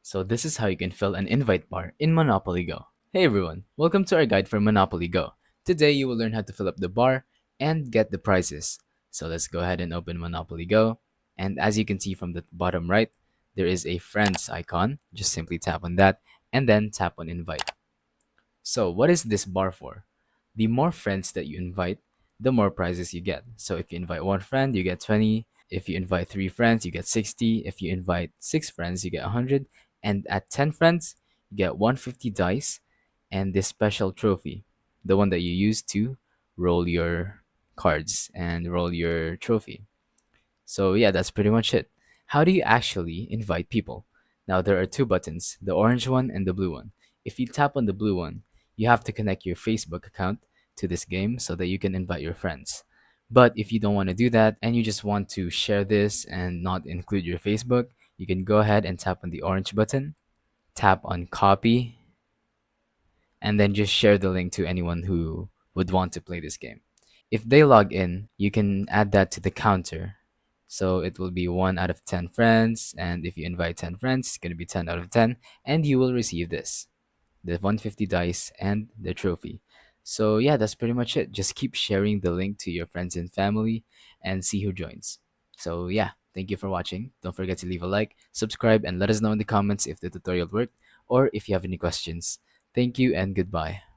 So this is how you can fill an invite bar in Monopoly Go. Hey everyone, welcome to our guide for Monopoly Go. Today you will learn how to fill up the bar and get the prizes. So let's go ahead and open Monopoly Go. And as you can see from the bottom right, there is a friends icon. Just simply tap on that and then tap on invite. So, what is this bar for? The more friends that you invite, the more prizes you get. So, if you invite one friend, you get 20. If you invite three friends, you get 60. If you invite six friends, you get 100. And at 10 friends, you get 150 dice and this special trophy, the one that you use to roll your cards and roll your trophy. So yeah, that's pretty much it. How do you actually invite people? Now there are two buttons, the orange one and the blue one. If you tap on the blue one, you have to connect your Facebook account to this game so that you can invite your friends. But if you don't want to do that and you just want to share this and not include your Facebook, you can go ahead and tap on the orange button, tap on copy, and then just share the link to anyone who would want to play this game. If they log in, you can add that to the counter. So it will be 1 out of 10 friends, and if you invite 10 friends, it's going to be 10 out of 10, and you will receive this, the 150 dice and the trophy. So yeah, that's pretty much it. Just keep sharing the link to your friends and family and see who joins. So yeah, thank you for watching. Don't forget to leave a like, subscribe, and let us know in the comments if the tutorial worked or if you have any questions. Thank you and goodbye.